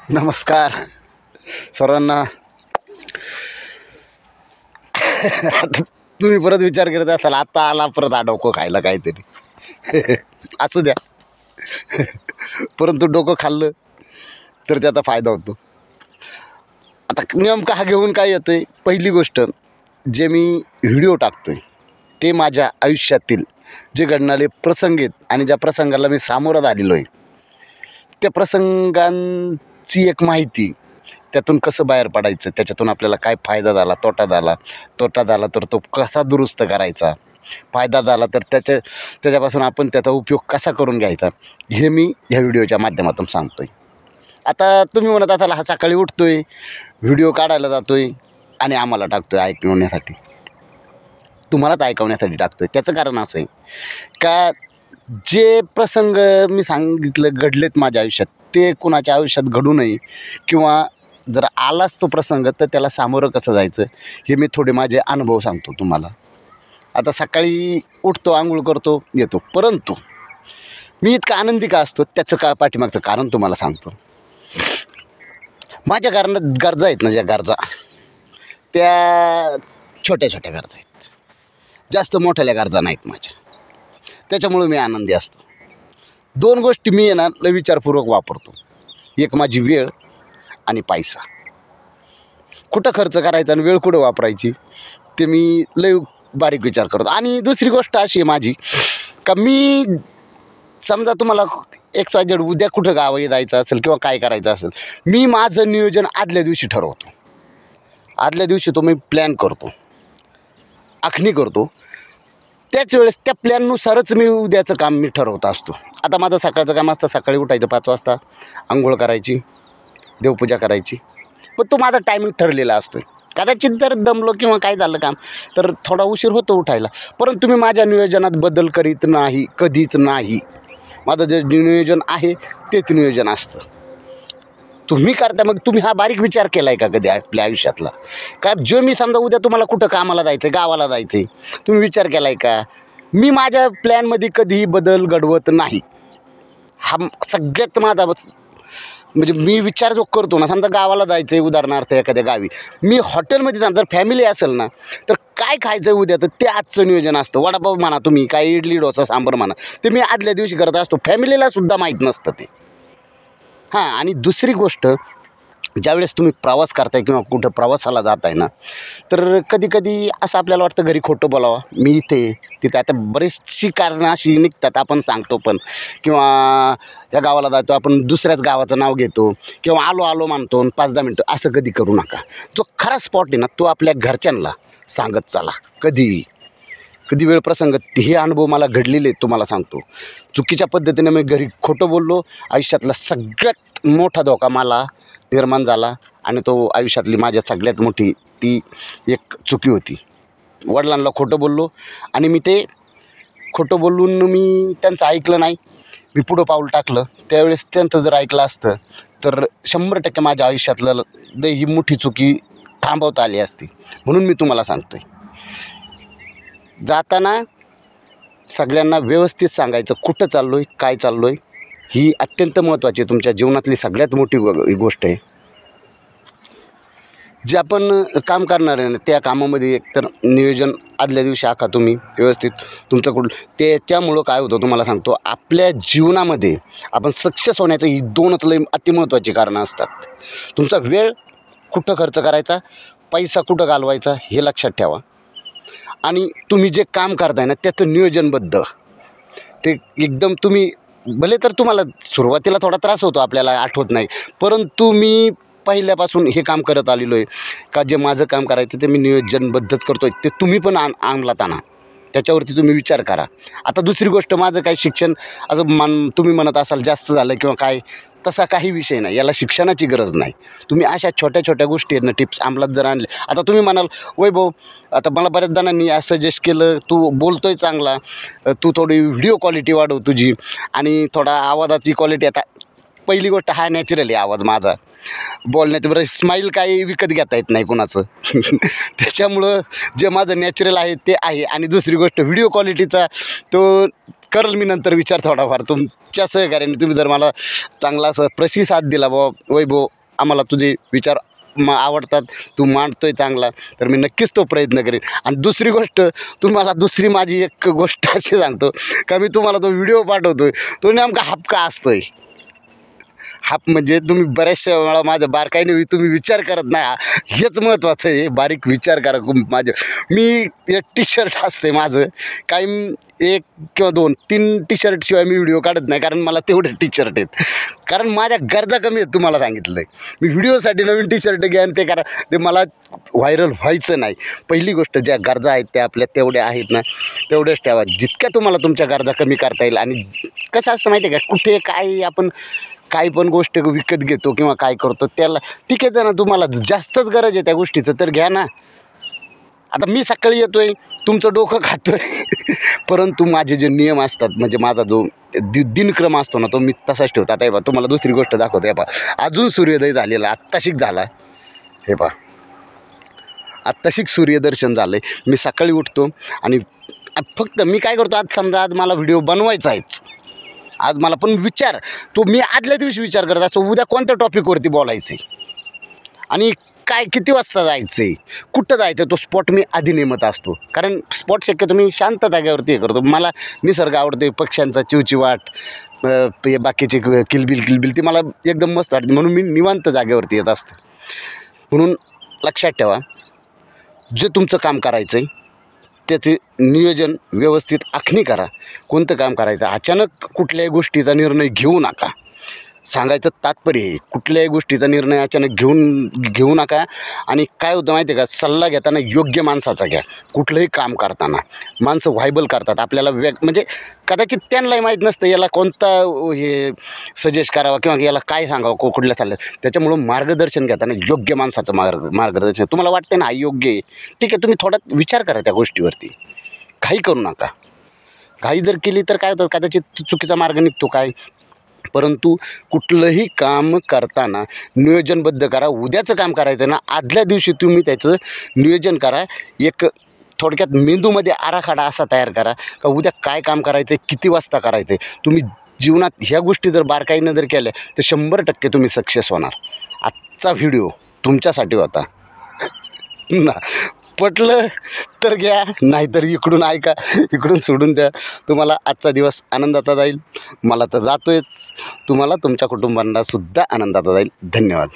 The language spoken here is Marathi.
नमस्कार सर्वांना. आता तुम्ही परत विचार करत असाल आता आला परत हा डोकं खायला काहीतरी. असू द्या, परंतु डोकं खाल्लं तर त्याचा फायदा होतो. आता नेमका हा घेऊन काय येतो आहे, पहिली गोष्ट जे मी व्हिडिओ टाकतो आहे ते माझ्या आयुष्यातील जे घडणारे प्रसंग आहेत आणि ज्या प्रसंगाला मी सामोरं झालेलो आहे त्या प्रसंगांची एक माहिती, त्यातून कसं बाहेर पडायचं, त्याच्यातून आपल्याला काय फायदा झाला, तोटा झाला तर तो कसा दुरुस्त करायचा, फायदा झाला तर त्याच्यापासून आपण त्याचा उपयोग कसा करून घ्यायचा, हे मी ह्या व्हिडिओच्या माध्यमातून सांगतो आहे. आता तुम्ही म्हणत असाल हा सकाळी उठतो आहे, व्हिडिओ काढायला जातो आहे आणि आम्हाला टाकतो आहे ऐकवण्यासाठी, तुम्हालाच ऐकवण्यासाठी टाकतो आहे. त्याचं कारण असं आहे का जे प्रसंग मी सांगितलं घडलेत माझ्या आयुष्यात ते कुणाच्या आयुष्यात घडू नये, किंवा जर आलाच तो प्रसंग तर त्याला सामोरं कसं जायचं हे मी थोडे माझे अनुभव सांगतो तुम्हाला. आता सकाळी उठतो, आंघोळ करतो, येतो, परंतु मी इतका आनंदी का असतो त्याचं पाठीमागचं कारण तुम्हाला सांगतो. माझ्या गरजा आहेत ना, ज्या गरजा त्या छोट्या छोट्या गरजा आहेत, जास्त मोठ्याल्या गरजा नाहीत माझ्या. त्याच्यामुळे मी आनंदी असतो. दोन गोष्टी मी लय विचारपूर्वक वापरतो, एक माझी वेळ आणि पैसा. कुठं खर्च करायचा आणि वेळ कुठं वापरायची ते मी लय बारीक विचार करतो. आणि दुसरी गोष्ट अशी आहे माझी का मी समजा तुम्हाला XYZ उद्या कुठं गावी जायचं असेल किंवा काय करायचं असेल, मी माझं नियोजन आदल्या दिवशी ठरवतो. आदल्या दिवशी तो मी प्लॅन करतो, आखणी करतो. त्याच वेळेस त्या प्लॅननुसारच मी उद्याचं काम मी ठरवत असतो. आता माझं सकाळचं काम असतं, सकाळी उठायचं 5 वाजता, अंघोळ करायची, देवपूजा करायची, पण तो माझा टायमिंग ठरलेला असतो. कदाचित जर दमलो किंवा काय झालं काम तर थोडा उशीर होतो उठायला, परंतु मी माझ्या नियोजनात बदल करीत नाही, कधीच नाही. माझं जे नियोजन आहे तेच नियोजन असतं. तुम्ही करता, मग तुम्ही हा बारीक विचार केला आहे का कधी आपल्या आयुष्यातला? का जो मी समजा उद्या तुम्हाला कुठं कामाला जायचं आहे, गावाला जायचं आहे, तुम्ही विचार केला आहे का? मी माझ्या प्लॅनमध्ये कधीही बदल घडवत नाही. हा सगळ्यात माझा म्हणजे मी विचार जो करतो ना, समजा गावाला जायचं आहे उदाहरणार्थ एखाद्या गावी, मी हॉटेलमध्ये जाणार, जर फॅमिली असेल ना तर काय खायचं आहे उद्या तर ते आजचं नियोजन असतं. वडापाव म्हणा, तुम्ही काय इडली डोसा सांबार म्हणा, ते मी आदल्या दिवशी करत असतो. फॅमिलीलासुद्धा माहीत नसतं ते. हां, आणि दुसरी गोष्ट, ज्यावेळेस तुम्ही प्रवास करताय किंवा कुठं प्रवासाला जात आहे ना, तर कधी असं आपल्याला वाटतं घरी खोटं बोलावं, मी इथे तिथे. आता बरीचशी कारणं अशी निघतात, आपण सांगतो पण, किंवा त्या गावाला जातो आपण दुसऱ्याच गावाचं नाव घेतो, किंवा आलो मानतो 5-10 मिनटं. असं कधी करू नका. जो खरा स्पॉट आहे ना तो आपल्या घरच्यांना सांगत चला. कधी वेळ प्रसंग, हे अनुभव मला घडलेले तुम्हाला सांगतो. चुकीच्या पद्धतीने मी घरी खोटं बोललो, आयुष्यातला सगळ्यात मोठा धोका मला निर्माण झाला, आणि तो आयुष्यातली माझ्या सगळ्यात मोठी ती एक चुकी होती. वडिलांना खोटं बोललो आणि मी ते खोटं बोलून मी त्यांचं ऐकलं नाही, मी पुढं पाऊल टाकलं. त्यावेळेस त्यांचं जर ऐकलं असतं तर 100% माझ्या आयुष्यातलं ही मोठी चुकी थांबवता आली असती. म्हणून मी तुम्हाला सांगतो आहे, जाताना सगळ्यांना व्यवस्थित सांगायचं कुठं चाललो आहे, काय चाललो आहे. ही अत्यंत महत्त्वाची तुमच्या जीवनातली सगळ्यात मोठी गोष्ट आहे. जे आपण काम करणार आहे ना त्या कामामध्ये एकतर नियोजन आदल्या दिवशी आखा तुम्ही व्यवस्थित तुमचं त्याच्यामुळं काय होतं तुम्हाला सांगतो, आपल्या जीवनामध्ये आपण सक्सेस होण्याचं ही 2च लई अतिमहत्त्वाची कारणं असतात. तुमचा वेळ कुठं खर्च करायचा, पैसा कुठं घालवायचा हे लक्षात ठेवा. आणि तुम्ही जे काम करताय ना त्याचं नियोजनबद्ध ते एकदम, तुम्ही भले तर तुम्हाला सुरुवातीला थोडा त्रास होतो, आपल्याला आठवत नाही, परंतु मी पहिल्यापासून हे काम करत आलेलो आहे का जे माझं काम करायचं ते मी नियोजनबद्धच करतो आहे. ते तुम्ही पण अंमलात आणा, त्याच्यावरती तुम्ही विचार करा. आता दुसरी गोष्ट, माझं काही शिक्षण असं तुम्ही म्हणत असाल जास्त झालं किंवा काय, तसा काही विषय नाही. याला शिक्षणाची गरज नाही. तुम्ही अशा छोट्या छोट्या गोष्टी आहेत ना, टिप्स अंमलात जर आणले. आता तुम्ही म्हणाल वैभव, आता मला बऱ्याच जणांनी सजेस्ट केलं, तू बोलतोय चांगला, तू थोडी व्हिडिओ क्वालिटी वाढव तुझी आणि थोडा आवाजाची क्वालिटी. आता पहिली गोष्ट, हा नॅचरल आहे आवाज माझा बोलण्याचं. बरं, स्माईल काही विकत घेता येत नाही कोणाचं. त्याच्यामुळं जे माझं नॅचरल आहे ते आहे. आणि दुसरी गोष्ट, व्हिडिओ क्वालिटीचा तो करेल मी नंतर विचार थोडाफार तुमच्या सहकार्याने. तुम्ही जर मला चांगला असं प्रतिसाद दिला, वैभव आम्हाला तुझे विचार आवडतात, तू मांडतोय चांगला, तर मी नक्कीच तो प्रयत्न करेन. आणि दुसरी गोष्ट, तुम्हाला दुसरी माझी एक गोष्ट अशी सांगतो का, मी तुम्हाला तो व्हिडिओ पाठवतोय तो नेमका हपका असतोय. हाप म्हणजे तुम्ही बऱ्याचशा वेळा माझं बारकाईने तुम्ही विचार करत नाही, हेच महत्त्वाचं आहे. बारीक विचार करा माझं. मी एक टी शर्ट असते माझं, काही 1 किंवा 2 3 टी शर्टशिवाय मी व्हिडिओ काढत नाही, कारण मला तेवढे टी शर्ट आहेत. कारण माझ्या गरजा कमी आहेत, तुम्हाला सांगितलं आहे. मी व्हिडिओसाठी नवीन टी शर्ट घ्या आणि ते करा, ते मला व्हायरल व्हायचं नाही. पहिली गोष्ट, ज्या गरजा आहेत त्या आपल्या तेवढ्या आहेत ना, तेवढ्याच ठेवा. जितक्या तुम्हाला तुमच्या गरजा कमी करता येईल. आणि कसं असतं माहिती आहे का, कुठे काय आपण काही पण गोष्ट विकत घेतो किंवा काय करतो, त्याला ठीक आहे ना, तुम्हाला जास्तच गरज आहे त्या गोष्टीचं तर घ्या ना. आता मी सकाळी येतोय, तुमचं डोकं खातोय परंतु माझे जे नियम असतात, म्हणजे माझा जो दिनक्रम असतो ना, तो मी तसाच ठेवतो. आता हे पहा, तुम्हाला दुसरी गोष्ट दाखवतो. हे पहा, अजून सूर्योदय झालेला, आत्ताशिक झाला. हे पहा, आत्ताशिक सूर्यदर्शन झालं आहे. मी सकाळी उठतो आणि फक्त मी काय करतो, आज समजा आज मला व्हिडिओ बनवायचा आहेच, आज मला पण विचार, तो मी आदल्या दिवशी विचार करत असतो, उद्या कोणत्या टॉपिकवरती बोलायचं आहे आणि काय किती वाजता जायचं आहे, कुठं जायचं, तो स्पॉट मी आधी नेमत असतो. कारण स्पॉट शक्यतो मी शांत जागेवरती हे करतो. मला निसर्ग आवडते, पक्ष्यांचा चिवचिवाट, बाकीचे किलबिल ती मला एकदम मस्त वाटते, म्हणून मी निवांत जागेवरती येत असतो. म्हणून लक्षात ठेवा, जे तुमचं काम करायचं आहे त्याचे नियोजन व्यवस्थित आखणी करा. कोणतं काम करायचं, अचानक कुठल्याही गोष्टीचा निर्णय घेऊ नका. सांगायचं तात्पर्य आहे, कुठल्याही गोष्टीचा निर्णय अचानक घेऊ नका. आणि काय होतं माहिती आहे का, सल्ला घेताना योग्य माणसाचा घ्या. कुठलंही काम करताना माणसं व्हायबल करतात आपल्याला, म्हणजे कदाचित त्यांनाही माहीत नसतं याला कोणता हे सजेस्ट करावा किंवा याला काय सांगावं कुठल्या चाललं. त्याच्यामुळं मार्गदर्शन घेताना योग्य माणसाचं मार्गदर्शन, तुम्हाला वाटतं ना योग्य आहे, ठीक आहे, तुम्ही थोडा विचार करा त्या गोष्टीवरती. घाई करू नका. घाई जर केली तर काय होतं, कदाचित चुकीचा मार्ग निघतो काय. परंतु कुठलंही काम करताना नियोजनबद्ध करा. उद्याचं काम करायचं ना, आदल्या दिवशी तुम्ही त्याचं नियोजन करा. एक थोडक्यात मेंदूमध्ये आराखडा असा तयार करा का उद्या काय काम करायचं आहे, किती वाजता करायचं आहे. तुम्ही जीवनात ह्या गोष्टी जर बारकाईनं जर केल्या तर 100% तुम्ही सक्सेस होणार. आजचा व्हिडिओ तुमच्यासाठी होता ना. पटलं तर घ्या, नाहीतर इकडून ऐका, इकडून सोडून द्या. तुम्हाला आजचा दिवस आनंदात जाईल. मला तर जातोयच, तुम्हाला तुमच्या कुटुंबांना सुद्धा आनंदात जाईल. धन्यवाद.